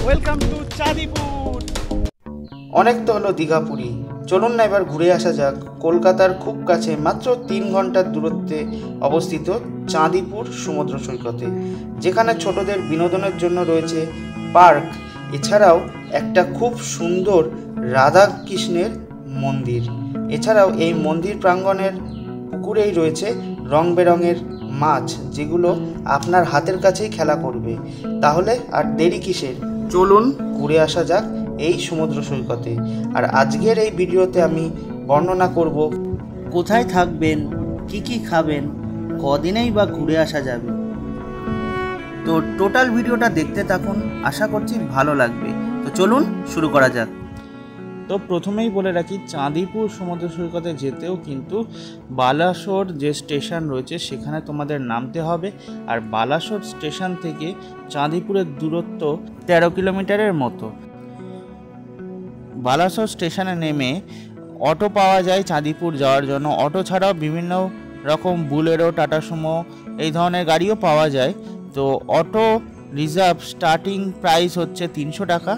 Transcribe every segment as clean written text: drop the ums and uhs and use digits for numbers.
Welcome to Chandipur. অনেক তো হলো দীঘা পুরী, চলুন না এবার ঘুরে আসা যাক কলকাতার খুব কাছে মাত্র 3 ঘন্টার দূরত্বে অবস্থিত চাঁদিপুর সমুদ্র সৈকতে, যেখানে ছোটদের বিনোদনের জন্য রয়েছে পার্ক, এছাড়াও একটা খুব সুন্দর রাধা কৃষ্ণের মন্দির। এছাড়াও এই মন্দির প্রাঙ্গণের পুকুরেই রয়েছে রং বেরঙের মাছ, যেগুলো আপনার হাতের কাছেই খেলা করবে। তাহলে আর দেরি কিসের, চলুন ঘুরে আসা যাক এই সমুদ্র সৈকতে। আর আজকের এই ভিডিওতে আমি বর্ণনা করব কোথায় থাকবেন, কি খাবেন, কদিনেই বা ঘুরে আসা যাবে। তো টোটাল ভিডিওটা দেখতে থাকুন, আশা করছি ভালো লাগবে। তো চলুন শুরু করা যাক। তো প্রথমেই বলে রাখি, চাঁদিপুর সমুদ্র সৈকতে যেতেও কিন্তু বালাসোর যে স্টেশন রয়েছে সেখানে তোমাদের নামতে হবে। আর বালাসোর স্টেশন থেকে চাঁদিপুরের দূরত্ব 13 কিলোমিটারের মতো। বালাসোর স্টেশনে নেমে অটো পাওয়া যায় চাঁদিপুর যাওয়ার জন্য। অটো ছাড়াও বিভিন্ন রকম বুলেরো, টাটা সুমো এই ধরনের গাড়িও পাওয়া যায়। তো অটো রিজার্ভ স্টার্টিং প্রাইস হচ্ছে 300 টাকা।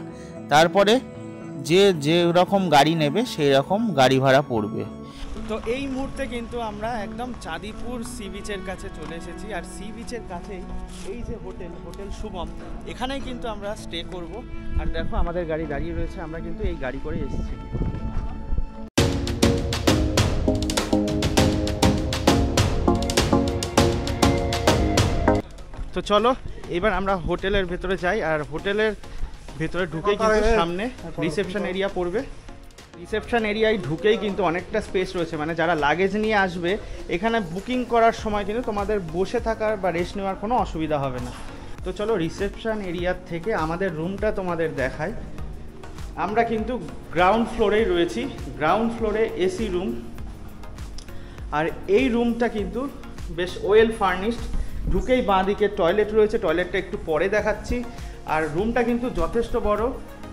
তারপরে যে রকম গাড়ি নেবে সেই রকম গাড়ি ভাড়া পড়বে। তো এই মুহূর্তে কিন্তু আমরা একদম চাঁদিপুর সি বিচের কাছে চলে এসেছি। আর সি বিচের কাছেই এই যে হোটেল শুভম, এখানেই কিন্তু আমরা স্টে করব। আর দেখো আমাদের গাড়ি দাঁড়িয়ে রয়েছে, আমরা কিন্তু এই গাড়ি করে এসেছি। তো চলো এবার আমরা হোটেলের ভেতরে যাই। আর হোটেলের ভেতরে ঢুকেই কিন্তু সামনে রিসেপশন এরিয়া পড়বে। রিসেপশন এরিয়ায় ঢুকেই কিন্তু অনেকটা স্পেস রয়েছে, মানে যারা লাগেজ নিয়ে আসবে এখানে বুকিং করার সময় কিন্তু তোমাদের বসে থাকার বা রেস্ট নেওয়ার কোনো অসুবিধা হবে না। তো চলো রিসেপশন এরিয়ার থেকে আমাদের রুমটা তোমাদের দেখাই। আমরা কিন্তু গ্রাউন্ড ফ্লোরেই রয়েছি, গ্রাউন্ড ফ্লোরে এসি রুম। আর এই রুমটা কিন্তু বেশ ওয়েল ফার্নিশড। ঢুকেই বাঁ দিকে টয়লেট রয়েছে, টয়লেটটা একটু পরে দেখাচ্ছি। আর রুমটা কিন্তু যথেষ্ট বড়,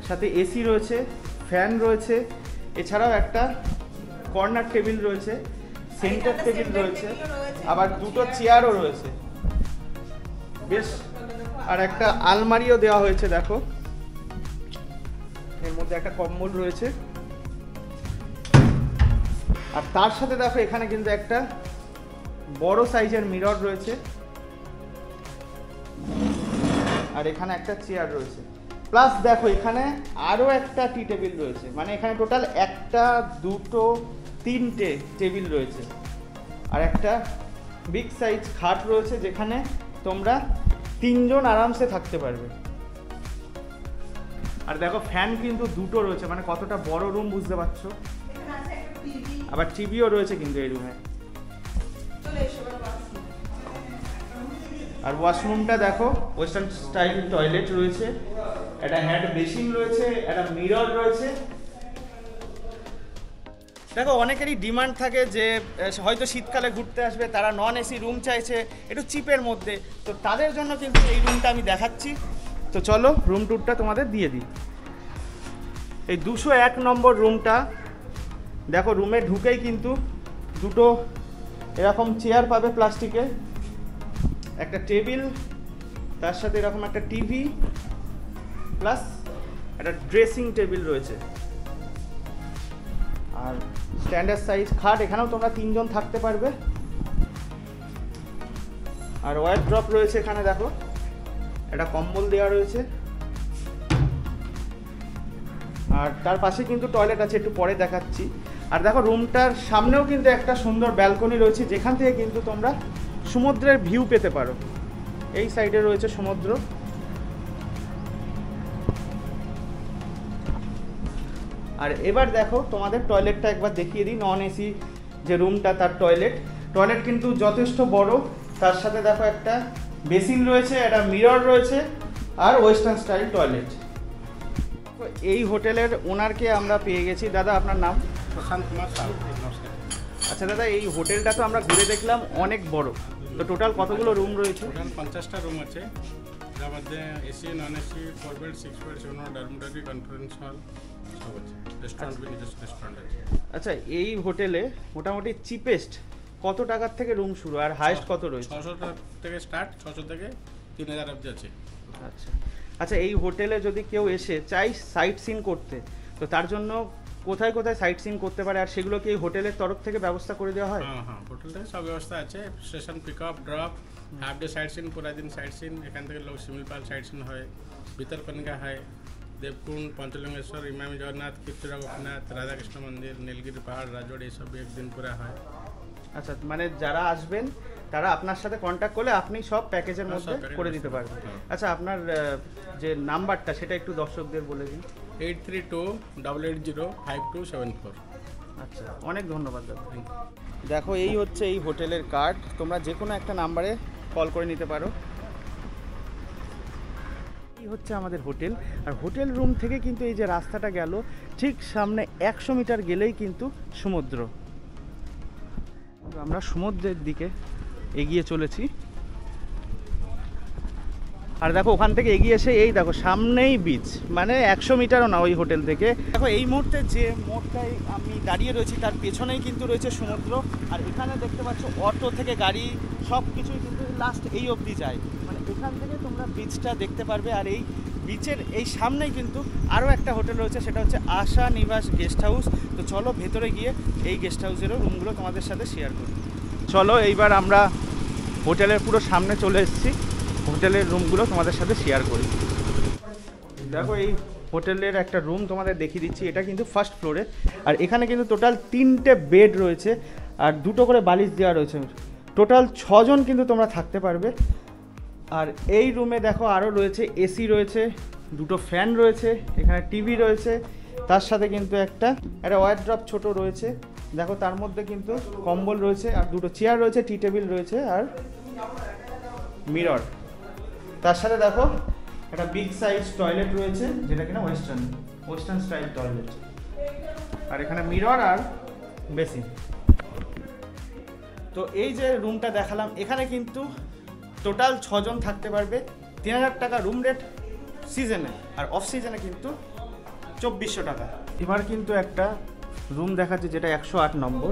সাথে এসি রয়েছে, ফ্যান রয়েছে, এছাড়াও একটা কর্নার টেবিল রয়েছে, সেন্টার টেবিল রয়েছে, আবার দুটো চেয়ারও রয়েছে বেশ। আর একটা আলমারিও দেওয়া হয়েছে, দেখো এর মধ্যে একটা কম্বল রয়েছে। আর তার সাথে দেখো এখানে কিন্তু একটা বড় সাইজের মিরর রয়েছে। আর এখানে একটা চেয়ার রয়েছে, প্লাস দেখো এখানে আরও একটা টি টেবিল রয়েছে। মানে এখানে টোটাল 1, 2, 3টে টেবিল রয়েছে। আর একটা বিগ সাইজ খাট রয়েছে, যেখানে তোমরা 3 জন আরামসে থাকতে পারবে। আর দেখো ফ্যান কিন্তু দুটো রয়েছে, মানে কতটা বড় রুম বুঝতে পারছো। আবার টিভিও রয়েছে কিন্তু এই রুমে। আর ওয়াশরুমটা দেখো ওয়েস্টার্ন স্টাইল টয়লেট রয়েছে, একটা হ্যান্ড বেসিন রয়েছে, একটা মিরর রয়েছে। দেখো অনেকেরই ডিমান্ড থাকে যে হয়তো শীতকালে ঘুরতে আসবে, তারা নন এসি রুম চাইছে একটু চিপের মধ্যে। তো তাদের জন্য কিন্তু এই রুমটা আমি দেখাচ্ছি। তো চলো রুম ট্যুরটা তোমাদের দিয়ে দিই। এই 201 নম্বর রুমটা দেখো, রুমে ঢুকেই কিন্তু দুটো এরকম চেয়ার পাবে প্লাস্টিকের, একটা টেবিল, তার সাথে এরকম একটা টিভি, প্লাস একটা ড্রেসিং টেবিল রয়েছে। আর স্ট্যান্ডার্ড সাইজ খাট, এখানেও তোমরা 3 জন থাকতে পারবে। আর ওয়ারড্রপ রয়েছে এখানে, দেখো একটা কম্বল দেওয়া রয়েছে। আর তার পাশে কিন্তু টয়লেট আছে, একটু পরে দেখাচ্ছি। আর দেখো রুমটার সামনেও কিন্তু একটা সুন্দর ব্যালকনি রয়েছে, যেখান থেকে কিন্তু তোমরা সমুদ্রের ভিউ পেতে পারো। এই সাইডে রয়েছে সমুদ্র। আর এবার দেখো তোমাদের টয়লেটটা একবার দেখিয়ে দিই। নন এসি যে রুমটা তার টয়লেট কিন্তু যথেষ্ট বড়। তার সাথে দেখো একটা বেসিন রয়েছে, একটা মিরর রয়েছে, আর ওয়েস্টার্ন স্টাইল টয়লেট। তো এই হোটেলের ওনারকে আমরা পেয়ে গেছি। দাদা আপনার নাম? প্রশান্ত কুমার সাউ। নমস্কার। আচ্ছা দাদা, এই হোটেলটা তো আমরা ঘুরে দেখলাম অনেক বড়। তো টোটাল কতগুলো রুম রয়েছে? টোটাল 50টা রুম আছে, যার মধ্যে AC, non AC, 4 bed, 6 bed, 7 dormitory, conference hall সব আছে। রেস্টুরেন্ট भी নিজস্ব রেস্টুরেন্ট আছে। আচ্ছা, এই হোটেলে মোটামুটি চিপেস্ট কত টাকার থেকে রুম শুরু আর হাইয়েস্ট কত রয়েছে? 600 থেকে স্টার্ট, 600 থেকে 3000 অবধি আছে। আচ্ছা, আচ্ছা, এই হোটেলে যদি কেউ এসে চাই সাইট সিন করতে, তো তার জন্য কোথায় কোথায় সাইট সিন করতে পারে, আর সেগুলো কি এই হোটেলের তরফ থেকে ব্যবস্থা করে দেওয়া হয়? হ্যাঁ, হোটেল থেকে সব ব্যবস্থা আছে, station pick up drop, half day sight seen, পুরা দিন সাইট সিন। এখান থেকে লোক শিমিলপাল সাইট সিন হয়, ভিতরকনিকা হয়, দেবকুণ্ড, পঞ্চলিঙ্গেশ্বর, ইমামি জগন্নাথ, ক্ষীরচোরা গোপীনাথ, রাধাকৃষ্ণ মন্দির, নীলগিরি পাহাড়, রাজবাড়ি, এইসব একদিন পুরা হয়। আচ্ছা, মানে যারা আসবেন তারা আপনার সাথে কন্ট্যাক্ট করলে আপনি সব প্যাকেজের হ্যাঁ, মধ্যে সব প্যাকেজের করে মধ্যে। দিতে পারবেন। হ্যাঁ। আচ্ছা, আপনার যে নাম্বারটা সেটা একটু দর্শকদের বলে দিন। 8328805274। আচ্ছা, অনেক ধন্যবাদ দাদা। Thank you. দেখো, এই হচ্ছে এই হোটেলের কার্ড, তোমরা যে কোনো একটা নাম্বারে কল করে নিতে পারো। এই হচ্ছে আমাদের হোটেল, আর হোটেল রুম থেকে কিন্তু এই যে রাস্তাটা গেল, ঠিক সামনে 100 মিটার গেলেই কিন্তু সমুদ্র। আমরা সমুদ্রের দিকে এগিয়ে চলেছি, আর দেখো ওখান থেকে এগিয়ে এসে এই দেখো সামনেই বিচ, মানে 100 মিটারও না ওই হোটেল থেকে। দেখো এই মুহূর্তে যে মোড়টায় আমি দাঁড়িয়ে রয়েছি তার পেছনেই কিন্তু রয়েছে সমুদ্র, আর এখানে দেখতে পাচ্ছ অটো থেকে গাড়ি সব কিছুই কিন্তু লাস্ট এই অবধি যায়, মানে এখান থেকে তোমরা বিচটা দেখতে পারবে। আর এই বিচের এই সামনেই কিন্তু আরও একটা হোটেল রয়েছে, সেটা হচ্ছে আশা নিবাস গেস্ট হাউস। তো চলো ভেতরে গিয়ে এই গেস্ট হাউসেরও রুমগুলো তোমাদের সাথে শেয়ার করি। চলো, এইবার আমরা হোটেলের পুরো সামনে চলে এসেছি, হোটেলের রুমগুলো তোমাদের সাথে শেয়ার করি। দেখো, এই হোটেলের একটা রুম তোমাদের দেখিয়ে দিচ্ছি, এটা কিন্তু ফার্স্ট ফ্লোরে, আর এখানে কিন্তু টোটাল 3টে বেড রয়েছে আর 2টো করে বালিশ দেওয়া রয়েছে। টোটাল 6 জন কিন্তু তোমরা থাকতে পারবে। আর এই রুমে দেখো আরও রয়েছে এসি রয়েছে, 2টো ফ্যান রয়েছে, এখানে টিভি রয়েছে, তার সাথে কিন্তু একটা ওয়ারড্রপ ছোট রয়েছে। দেখো তার মধ্যে কিন্তু কম্বল রয়েছে, আর 2টো চেয়ার রয়েছে, টি টেবিল রয়েছে, আর মিরর। তার সাথে দেখো একটা বিগ সাইজ টয়লেট রয়েছে, যেটা কিনা ওয়েস্টার্ন স্টাইল টয়লেট, আর এখানে মিরর আর বেসিন। তো এই যে রুমটা দেখালাম, এখানে কিন্তু টোটাল 6 জন থাকতে পারবে। 3000 টাকা রুম রেট সিজনে, আর অফ সিজনে কিন্তু 2400 টাকা। এবার কিন্তু একটা রুম দেখাচ্ছে যেটা 108 নম্বর।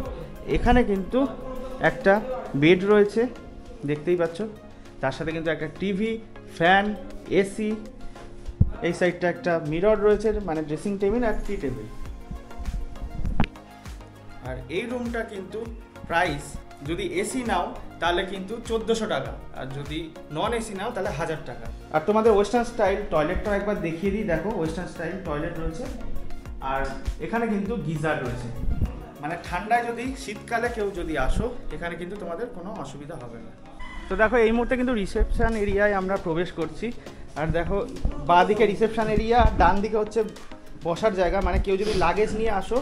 এখানে কিন্তু একটা বেড রয়েছে, দেখতেই পাচ্ছ, তার সাথে কিন্তু একটা টিভি, ফ্যান, এসি, এই সাইডটা একটা মিরর রয়েছে, মানে ড্রেসিং টেবিল আর টি টেবিল। আর এই রুমটা কিন্তু প্রাইস যদি এসি নাও তাহলে কিন্তু 1400 টাকা, আর যদি নন এসি নাও তাহলে 1000 টাকা। আর তোমাদের ওয়েস্টার্ন স্টাইল টয়লেটটা একবার দেখিয়ে দিই। দেখো, ওয়েস্টার্ন স্টাইল টয়লেট রয়েছে, আর এখানে কিন্তু গিজার রয়েছে, মানে ঠান্ডায় যদি শীতকালে কেউ যদি আসো এখানে কিন্তু তোমাদের কোনো অসুবিধা হবে না। তো দেখো, এই মুহূর্তে কিন্তু রিসেপশন এরিয়ায় আমরা প্রবেশ করছি, আর দেখো বাঁ দিকে রিসেপশন এরিয়া, ডান দিকে হচ্ছে বসার জায়গা, মানে কেউ যদি লাগেজ নিয়ে আসো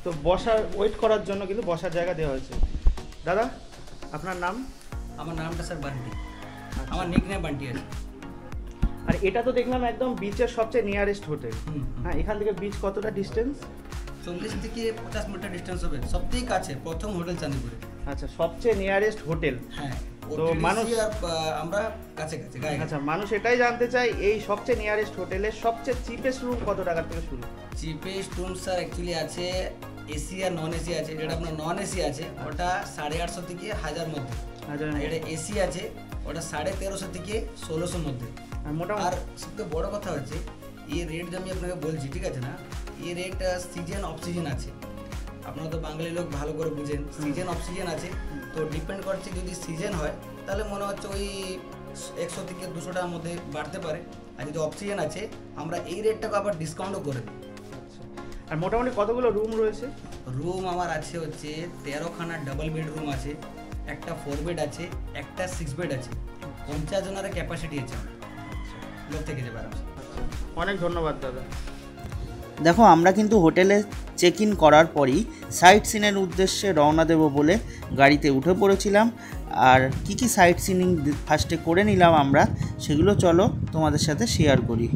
তো বসার ওয়েট করার জন্য কিন্তু বসার জায়গা দেওয়া হয়েছে। দাদা, আপনার নাম? আমার নামটা স্যার বান্টি, আমার নিকনেম বান্টি আছে। আর এটা তো দেখলাম একদম বিচের সবচেয়ে নিয়ারেস্ট হোটেল। হ্যাঁ, এখান থেকে বিচ কতটা ডিস্টেন্স? 40 থেকে 50 মিটার ডিস্টেন্স হবে, সবথেকে কাছে প্রথম হোটেল চাঁদিপুরে। আচ্ছা, সবচেয়ে নিয়ারেস্ট হোটেল। হ্যাঁ, তো মানুষ আমরা কাছে কাছে গায়ে। আচ্ছা, মানুষ এটাই জানতে চাই এই সবচেয়ে নিয়ারেস্ট হোটেলের সবচেয়ে চিপেস্ট রুম কত টাকা থেকে শুরু? চিপেস্ট রুম স্যার অ্যাকচুয়ালি আছে এসি আর নন এসি আছে। যেটা আপনার নন এসি আছে ওটা 850 থেকে 1000 মধ্যে, আর যেটা এসি আছে ওটা 1350 থেকে 1600 মধ্যে। মোটামুটি। আর সবথেকে বড় কথা হচ্ছে এই রেট যে আমি আপনাকে বলছি, ঠিক আছে না, এই রেট সিজন অফ সিজন আছে। আপনারা তো বাঙালি লোক ভালো করে বুঝেন, সিজন অফ সিজন আছে। তো ডিপেন্ড করছে, যদি সিজন হয় তাহলে মনে হচ্ছে ওই 100 থেকে 200 টাকার মধ্যে বাড়তে পারে, আর যদি অফ সিজন আছে আমরা এই রেটটাকে আবার ডিসকাউন্টও করে দিই। আর মোটামুটি কতগুলো রুম রয়েছে? রুম আমার আছে হচ্ছে 13খানা ডাবল বেড রুম আছে, একটা 4 বেড আছে, একটা 6 বেড আছে। 50 জনের ক্যাপাসিটি আছে আমার, লোক থেকে যাবে আরামসে। অনেক ধন্যবাদ দাদা। দেখো, আমরা কিন্তু হোটেলে চেক ইন করার পরই সাইট সিনের উদ্দেশ্যে রওনা দেব বলে গাড়িতে উঠে পড়েছিলাম। আর কি সাইট সিনিং ফার্স্টে করে নিলাম আমরা, সেগুলো চলো তোমাদের সাথে শেয়ার করি।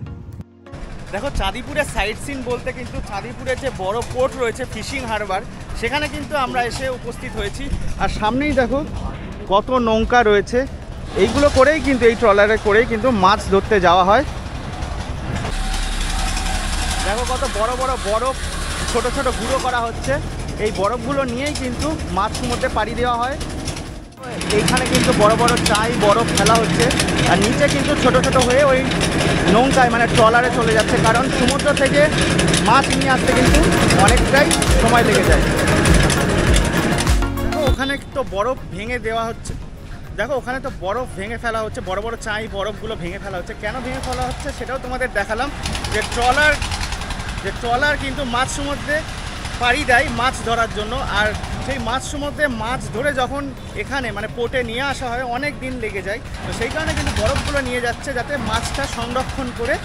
দেখো, চাঁদিপুরের সাইট সিন বলতে কিন্তু চাঁদিপুরের যে বড় পোর্ট রয়েছে, ফিশিং হারবার, সেখানে কিন্তু আমরা এসে উপস্থিত হয়েছি। আর সামনেই দেখো কত নৌকা রয়েছে, এইগুলো করেই কিন্তু, এই ট্রলারে করেই কিন্তু মাছ ধরতে যাওয়া হয়। দেখো কত বড় বড় বরফ ছোট ছোট গুঁড়ো করা হচ্ছে, এই বরফগুলো নিয়েই কিন্তু মাছ সমুদ্রে পাড়ি দেওয়া হয়। এইখানে কিন্তু বড় বড় চাই বরফ ফেলা হচ্ছে, আর নিচে কিন্তু ছোট ছোট হয়ে ওই নৌকায় মানে ট্রলারে চলে যাচ্ছে, কারণ সমুদ্র থেকে মাছ নিয়ে আসতে কিন্তু অনেকটাই সময় লেগে যায়। দেখো ওখানে তো বরফ ভেঙে দেওয়া হচ্ছে, দেখো ওখানে তো বরফ ভেঙে ফেলা হচ্ছে, বড় বড় চাই বরফগুলো ভেঙে ফেলা হচ্ছে। কেন ভেঙে ফেলা হচ্ছে সেটাও তোমাদের দেখালাম, যে ট্রলার কিন্তু মাছ সমুদ্রে পাড়ি দেয় মাছ ধরার জন্য, আর সেই মাছ সমুদ্রে মাছ ধরে যখন এখানে মানে পোর্টে নিয়ে আসা হয় অনেক দিন লেগে যায়। তো সেই কারণে কিন্তু বরফগুলো নিয়ে যাচ্ছে যাতে মাছটা সংরক্ষণ করে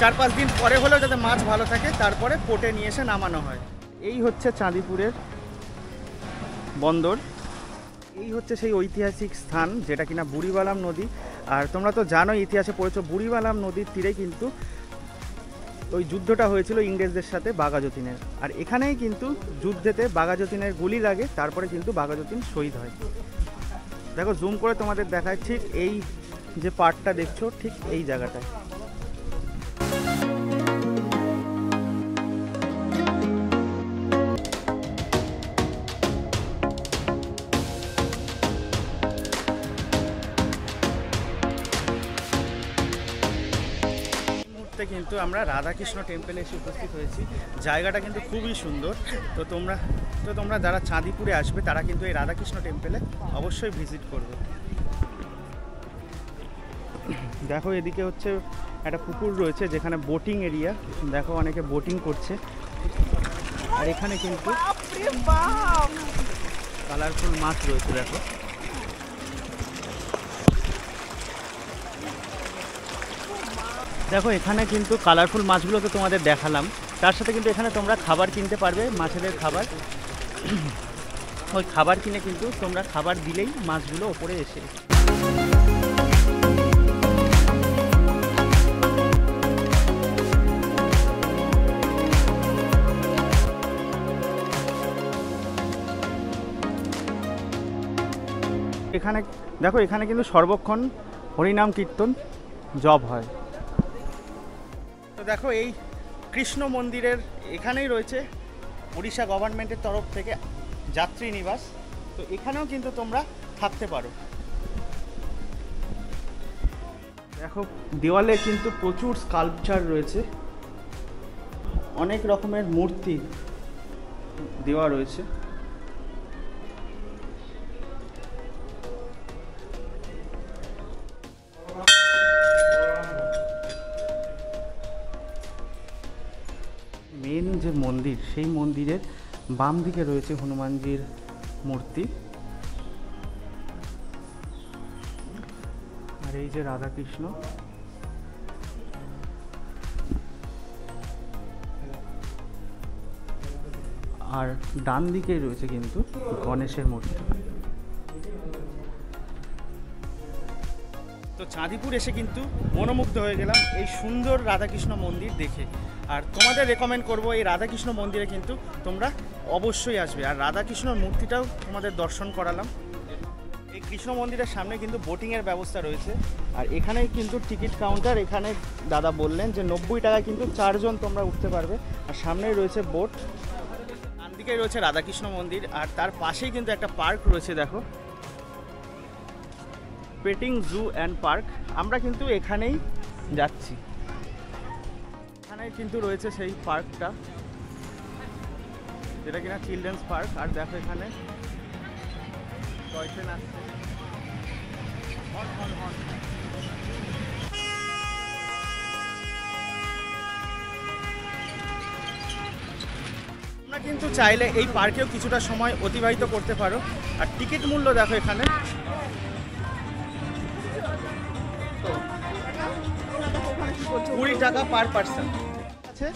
4-5 দিন পরে হলেও যাতে মাছ ভালো থাকে, তারপরে পোর্টে নিয়ে এসে নামানো হয়। এই হচ্ছে চাঁদিপুরের বন্দর, এই হচ্ছে সেই ঐতিহাসিক স্থান যেটা কিনা বুড়িবালাম নদী। আর তোমরা তো জানো ইতিহাসে পড়েছো, বুড়িবালাম নদীর তীরে কিন্তু ওই যুদ্ধটা হয়েছিল ইংরেজদের সাথে বাঘাযতীনের, আর এখানেই কিন্তু যুদ্ধেতে বাঘাযতীনের গুলি লাগে, তারপরে কিন্তু বাঘাযতীন শহীদ হয়। দেখো জুম করে তোমাদের দেখায়, ঠিক এই যে পার্টটা দেখছো ঠিক এই জায়গাটায়। কিন্তু আমরা রাধাকৃষ্ণ টেম্পলে এসে উপস্থিত হয়েছি। জায়গাটা কিন্তু খুবই সুন্দর। তো তোমরা যারা চাঁদিপুরে আসবে তারা কিন্তু এই রাধাকৃষ্ণ টেম্পলে অবশ্যই ভিজিট করবে। দেখো এদিকে হচ্ছে একটা পুকুর রয়েছে যেখানে বোটিং এরিয়া, দেখো অনেকে বোটিং করছে। আর এখানে কিন্তু কালারফুল মাছ রয়েছে, দেখো দেখো এখানে কিন্তু কালারফুল মাছগুলো তো তোমাদের দেখালাম, তার সাথে কিন্তু এখানে তোমরা খাবার কিনতে পারবে, মাছেদের খাবার। ওই খাবার কিনে কিন্তু তোমরা খাবার দিলেই মাছগুলো ওপরে এসে এখানে দেখো এখানে কিন্তু সর্বক্ষণ হরিনাম কীর্তন জপ হয়। তো দেখো এই কৃষ্ণ মন্দিরের এখানেই রয়েছে উড়িষ্যা গভর্নমেন্টের তরফ থেকে যাত্রী নিবাস, তো এখানেও কিন্তু তোমরা থাকতে পারো। দেখো দেওয়ালে কিন্তু প্রচুর স্কাল্পচার রয়েছে, অনেক রকমের মূর্তি দেওয়া রয়েছে। মেন যে মন্দির সেই মন্দিরের বাম দিকে রয়েছে হনুমানজির মূর্তি, আর এই যে রাধাকৃষ্ণ, আর ডান দিকে রয়েছে কিন্তু গণেশের মূর্তি। তো চাঁদিপুর এসে কিন্তু মনোমুগ্ধ হয়ে গেলাম এই সুন্দর রাধাকৃষ্ণ মন্দির দেখে। আর তোমাদের রেকমেন্ড করবো এই রাধাকৃষ্ণ মন্দিরে কিন্তু তোমরা অবশ্যই আসবে, আর রাধাকৃষ্ণর মূর্তিটাও তোমাদের দর্শন করালাম। এই কৃষ্ণ মন্দিরের সামনে কিন্তু বোটিংয়ের ব্যবস্থা রয়েছে, আর এখানেই কিন্তু টিকিট কাউন্টার। এখানে দাদা বললেন যে 90 টাকায় কিন্তু 4 জন তোমরা উঠতে পারবে, আর সামনেই রয়েছে বোট। ডান দিকেই রয়েছে রাধাকৃষ্ণ মন্দির, আর তার পাশেই কিন্তু একটা পার্ক রয়েছে, দেখো পেটিং জু অ্যান্ড পার্ক। আমরা কিন্তু এখানেই যাচ্ছি, এখানেই কিন্তু রয়েছে সেই পার্কটা যেটা কিনা চিলড্রেন্স পার্ক। আর দেখো এখানে টয় ট্রেন আসছে, তোমরা কিন্তু চাইলে এই পার্কেও কিছুটা সময় অতিবাহিত করতে পারো। আর টিকিট মূল্য দেখো এখানে 20 টাকা পার পার্সন আছে।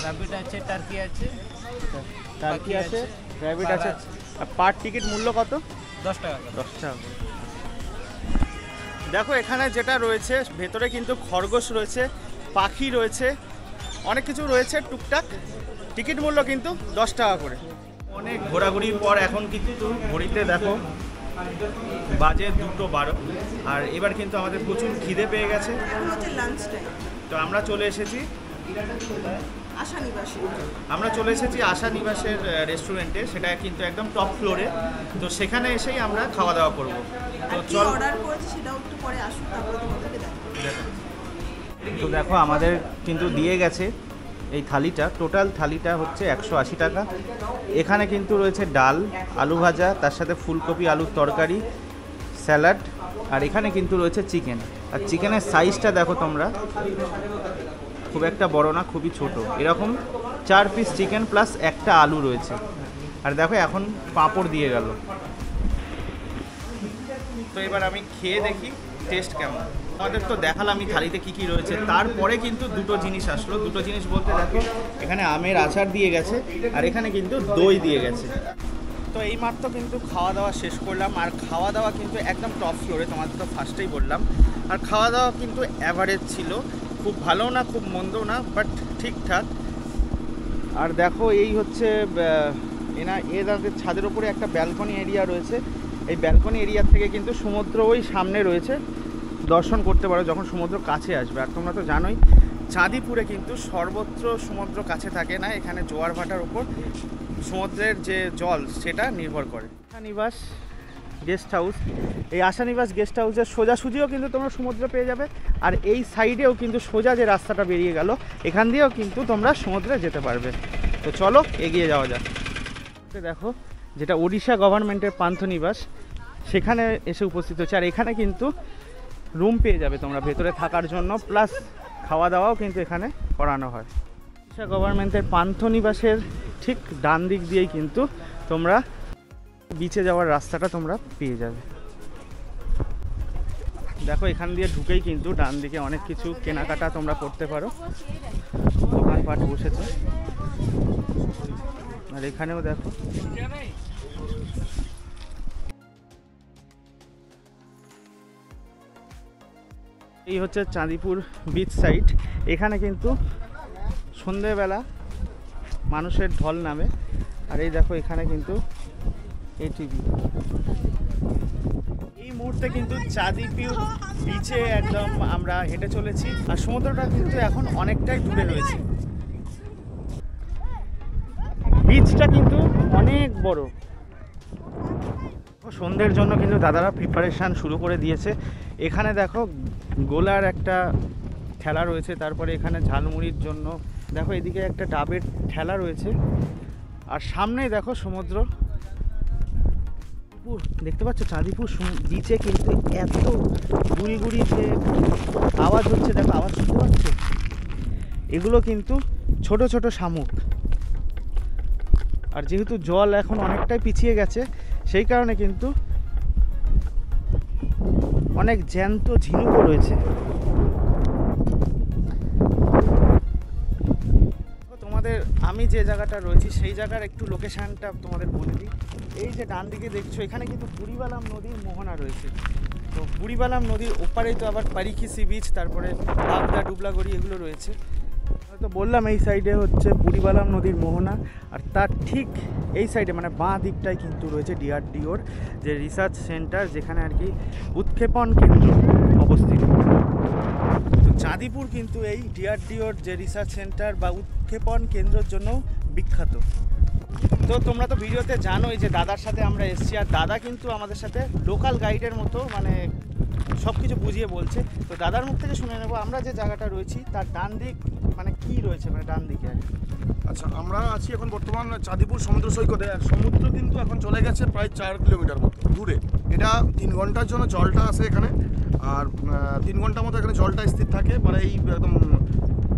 র্যাবিট আছে, টার্কি আছে, টার্কি আছে, র্যাবিট আছে। আর পার টিকিট মূল্য কত? 10 টাকা। 10 টাকা। দেখো এখানে যেটা রয়েছে ভেতরে কিন্তু খরগোশ রয়েছে, পাখি রয়েছে, অনেক কিছু রয়েছে টুকটাক। টিকিট মূল্য কিন্তু 10 টাকা করে। অনেক ঘোরাঘুরির পর এখন কিন্তু ঘড়িতে দেখো বাজে 2:12, আর এবার কিন্তু আমাদের প্রচুর খিদে পেয়ে গেছে। তো আমরা চলে এসেছি আশা নিবাসী। আমরা চলে এসেছি আশা নিবাসের রেস্টুরেন্টে, সেটা কিন্তু একদম টপ ফ্লোরে। তো সেখানে এসেই আমরা খাওয়া দাওয়া করব। তো আর কি চল, অর্ডার করেছি সেটাও একটু পরে আসুন, তারপরে তোমাদেরকে দেখাবো। তো দেখো আমাদের কিন্তু দিয়ে গেছে এই থালিটা। টোটাল থালিটা হচ্ছে 180 টাকা। এখানে কিন্তু রয়েছে ডাল, আলু ভাজা, তার সাথে ফুলকপি আলুর তরকারি, স্যালাড, আর এখানে কিন্তু রয়েছে চিকেন। আর চিকেনের সাইজটা দেখো তোমরা, খুব একটা বড় না, খুবই ছোট। এরকম 4 পিস চিকেন প্লাস একটা আলু রয়েছে। আর দেখো এখন পাঁপড় দিয়ে গেল। তো এবার আমি খেয়ে দেখি টেস্ট কেমন। আমাদের তো দেখালাম এই থালিতে কী কী রয়েছে, তারপরে কিন্তু দুটো জিনিস আসলো। দুটো জিনিস বলতে দেখো এখানে আমের আচার দিয়ে গেছে, আর এখানে কিন্তু দই দিয়ে গেছে। তো এইমাত্র কিন্তু খাওয়া দাওয়া শেষ করলাম, আর খাওয়া দাওয়া কিন্তু একদম টপ ফ্লোরে, তোমাদের তো ফার্স্টেই বললাম। আর খাওয়া দাওয়া কিন্তু অ্যাভারেজ ছিল, খুব ভালো না খুব মন্দও না, বাট ঠিকঠাক। আর দেখো এই হচ্ছে এদের ছাদের ওপরে একটা ব্যালকনি এরিয়া রয়েছে। এই ব্যালকনি এরিয়া থেকে কিন্তু সমুদ্র ওই সামনে রয়েছে, দর্শন করতে পারো যখন সমুদ্র কাছে আসবে। আর তোমরা তো জানোই চাঁদিপুরে কিন্তু সর্বত্র সমুদ্র কাছে থাকে না, এখানে জোয়ার ভাটার উপর সমুদ্রের যে জল সেটা নির্ভর করে। আশানিবাস গেস্ট হাউস, এই আশানিবাস গেস্ট হাউসের সোজাসুজিও কিন্তু তোমরা সমুদ্র পেয়ে যাবে, আর এই সাইডেও কিন্তু সোজা যে রাস্তাটা বেরিয়ে গেল এখান দিয়েও কিন্তু তোমরা সমুদ্রে যেতে পারবে। তো চলো এগিয়ে যাওয়া যাক। দেখো যেটা ওড়িশা গভর্নমেন্টের পান্থনিবাস, সেখানে এসে উপস্থিত হচ্ছে। আর এখানে কিন্তু রুম পেয়ে যাবে তোমরা ভেতরে থাকার জন্য, প্লাস খাওয়া দাওয়াও কিন্তু এখানে করানো হয়। ওড়িশা গভর্নমেন্টের পান্থনিবাসের ঠিক ডান দিক দিয়েই কিন্তু তোমরা বিচে যাওয়ার রাস্তাটা তোমরা পেয়ে যাবে। দেখো এখান দিয়ে ঢুকেই কিন্তু ডান দিকে অনেক কিছু কেনাকাটা তোমরা করতে পারো, দোকানপাট বসেছে। আর এখানেও দেখো এই হচ্ছে চাঁদিপুর বিচ সাইড। এখানে কিন্তু সন্ধেবেলা মানুষের ঢল নামে। আর এই দেখো এখানে কিন্তু এটিভি। এই মুহূর্তে কিন্তু চাঁদিপুর বিচে একদম আমরা হেঁটে চলেছি, আর সমুদ্রটা কিন্তু এখন অনেকটাই দূরে রয়েছে। বিচটা কিন্তু অনেক বড়। সন্ধ্যের জন্য কিন্তু দাদারা প্রিপারেশান শুরু করে দিয়েছে। এখানে দেখো গোলার একটা ঠেলা রয়েছে, তারপরে এখানে ঝালমুড়ির জন্য দেখো এদিকে একটা ডাবের ঠেলা রয়েছে, আর সামনেই দেখো সমুদ্র। দেখতে পাচ্ছ চাঁদিপুর বিচে কিন্তু এত গুড়ি গুড়ি যে আওয়াজ হচ্ছে, দেখো আওয়াজ শুনতে পাচ্ছ? এগুলো কিন্তু ছোট ছোট শামুক। আর যেহেতু জল এখন অনেকটাই পিছিয়ে গেছে, সেই কারণে কিন্তু অনেক জ্যান্ত ঝিনুকও রয়েছে। তোমাদের আমি যে জায়গাটা রয়েছি সেই জায়গার একটু লোকেশানটা তোমাদের বলে দিই। এই যে ডান দিকে দেখছো এখানে কিন্তু বুড়িবালাম নদীর মোহনা রয়েছে। তো বুড়িবালাম নদীর ওপারেই তো আবার পারিখি সি বিচ, তারপরে বাগদা, ডুবলাগড়ি এগুলো রয়েছে। তো বললাম এই সাইডে হচ্ছে বুড়িবালাম নদীর মোহনা, আর তার ঠিক এই সাইডে মানে বাঁ দিকটাই কিন্তু রয়েছে ডিআরডিওর যে রিসার্চ সেন্টার, যেখানে আর কি উৎক্ষেপণ কেন্দ্র অবস্থিত। তো চাঁদিপুর কিন্তু এই ডিআরডিওর যে রিসার্চ সেন্টার বা উৎক্ষেপণ কেন্দ্রের জন্য বিখ্যাত। তো তোমরা তো ভিডিওতে জানোই যে দাদার সাথে আমরা এসেছি, আর দাদা কিন্তু আমাদের সাথে লোকাল গাইডের মতো মানে সব কিছু বুঝিয়ে বলছে। তো দাদার মুখ থেকে শুনে নেবো আমরা যে জায়গাটা রয়েছি তার ডান দিক মানে কি রয়েছে, মানে ডান দিকে আর কি। আচ্ছা, আমরা আছি এখন বর্তমান চাঁদিপুর সমুদ্র সৈকতে। আর সমুদ্র কিন্তু এখন চলে গেছে প্রায় 4 কিলোমিটার মতো দূরে। এটা 3 ঘন্টার জন্য জলটা আসে এখানে, আর 3 ঘন্টার মতো এখানে জলটা স্থির থাকে, মানে এই একদম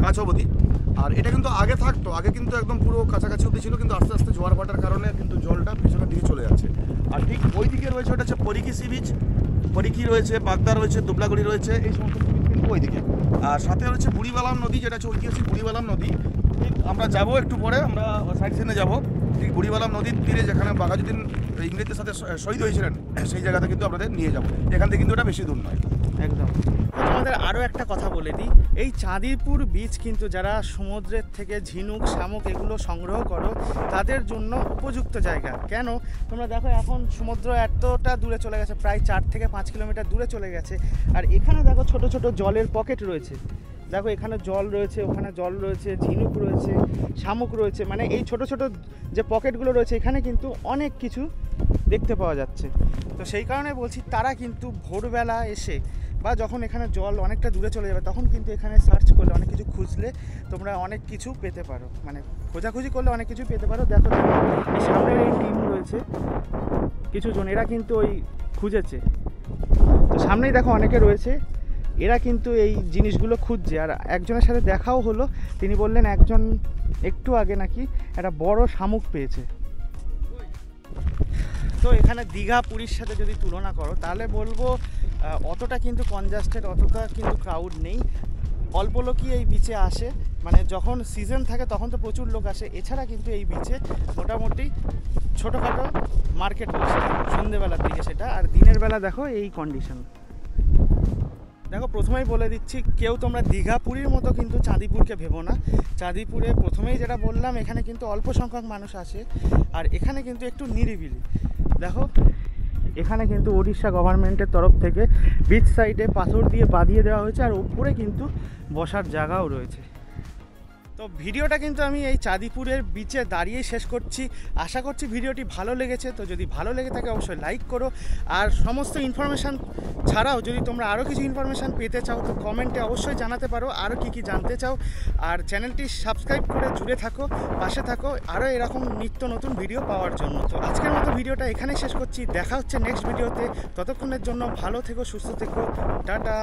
কাছ অবধি। আর এটা কিন্তু আগে থাকতো, আগে কিন্তু একদম পুরো কাছাকাছি অবধি ছিল, কিন্তু আস্তে আস্তে জোয়ার ভাটার কারণে কিন্তু জলটা পিছনের দিকে চলে যাচ্ছে। আর ঠিক ওই দিকে রয়েছে ওটা হচ্ছে পরিখি সি বিচ, পরিখি রয়েছে, বাগদা রয়েছে, দুবলাগড়ি রয়েছে, এই সমস্ত কিন্তু ওইদিকে। আর সাথে রয়েছে বুড়িবালাম নদী, যেটা হচ্ছে ঐতিহাসিক বুড়িবালাম নদী। ঠিক আমরা যাবো একটু পরে, আমরা সাইড সিনে যাবো। ঠিক বুড়িবালাম নদীর তীরে যেখানে বাঘাযতীন ইংরেজদের সাথে শহীদ হয়েছিলেন, সেই জায়গাতে কিন্তু আপনাদের নিয়ে যাবো। এখান থেকে কিন্তু ওটা বেশি দূর নয়। একদম। তোমাদের আরও একটা কথা বলে দিই, এই চাঁদিপুর বিচ কিন্তু যারা সমুদ্রের থেকে ঝিনুক, শামুক এগুলো সংগ্রহ করো তাদের জন্য উপযুক্ত জায়গা। কেন? তোমরা দেখো এখন সমুদ্র এতটা দূরে চলে গেছে, প্রায় 4 থেকে 5 কিলোমিটার দূরে চলে গেছে। আর এখানে দেখো ছোট ছোট জলের পকেট রয়েছে, দেখো এখানে জল রয়েছে, ওখানে জল রয়েছে, ঝিনুক রয়েছে, শামুক রয়েছে, মানে এই ছোট ছোট যে পকেটগুলো রয়েছে এখানে কিন্তু অনেক কিছু দেখতে পাওয়া যাচ্ছে। তো সেই কারণে বলছি তারা কিন্তু ভোরবেলা এসে বা যখন এখানে জল অনেকটা দূরে চলে যাবে তখন কিন্তু এখানে সার্চ করলে অনেক কিছু খুঁজলে তোমরা অনেক কিছু পেতে পারো, মানে খোঁজাখুঁজি করলে অনেক কিছু পেতে পারো। দেখো এই সামনের এই টিম রয়েছে কিছু জন, এরা কিন্তু ওই খুঁজেছে, তো সামনেই দেখো অনেকে রয়েছে, এরা কিন্তু এই জিনিসগুলো খুঁজছে। আর একজনের সাথে দেখাও হলো, তিনি বললেন একজন একটু আগে নাকি একটা বড় শামুক পেয়েছে। তো এখানে দীঘা পুরীর সাথে যদি তুলনা করো তাহলে বলবো অতটা কিন্তু কনজাস্টেড, অতটা কিন্তু ক্রাউড নেই, অল্প লোকই এই বিচে আসে, মানে যখন সিজন থাকে তখন তো প্রচুর লোক আসে। এছাড়া কিন্তু এই বিচে মোটামুটি ছোটোখাটো মার্কেট বসে সন্ধেবেলার দিকে সেটা, আর দিনের বেলা দেখো এই কন্ডিশন। দেখো প্রথমেই বলে দিচ্ছি, কেউ তোমরা দীঘা পুরীর মতো কিন্তু চাঁদিপুরকে ভেবো না। চাঁদিপুরে প্রথমেই যেটা বললাম এখানে কিন্তু অল্প সংখ্যক মানুষ আসে, আর এখানে কিন্তু একটু নিরিবিলি। দেখো এখানে কিন্তু ওড়িশা গভর্নমেন্টের তরফ থেকে বিচ সাইডে পাথর দিয়ে বাঁধিয়ে দেওয়া হয়েছে, আর উপরে কিন্তু বসার জায়গাও রয়েছে। তো ভিডিওটা কিন্তু আমি এই চাঁদিপুরের বিচে দাঁড়িয়েই শেষ করছি। আশা করছি ভিডিওটি ভালো লেগেছে। তো যদি ভালো লেগে থাকে অবশ্যই লাইক করো, আর সমস্ত ইনফরমেশান ছাড়াও যদি তোমরা আরও কিছু ইনফরমেশান পেতে চাও তো কমেন্টে অবশ্যই জানাতে পারো আরও কী জানতে চাও। আর চ্যানেলটি সাবস্ক্রাইব করে জুড়ে থাকো, পাশে থাকো আরও এরকম নিত্য নতুন ভিডিও পাওয়ার জন্য। তো আজকের মতো ভিডিওটা এখানেই শেষ করছি, দেখা হচ্ছে নেক্সট ভিডিওতে। ততক্ষণের জন্য ভালো থেকো, সুস্থ থেকো, টাটা।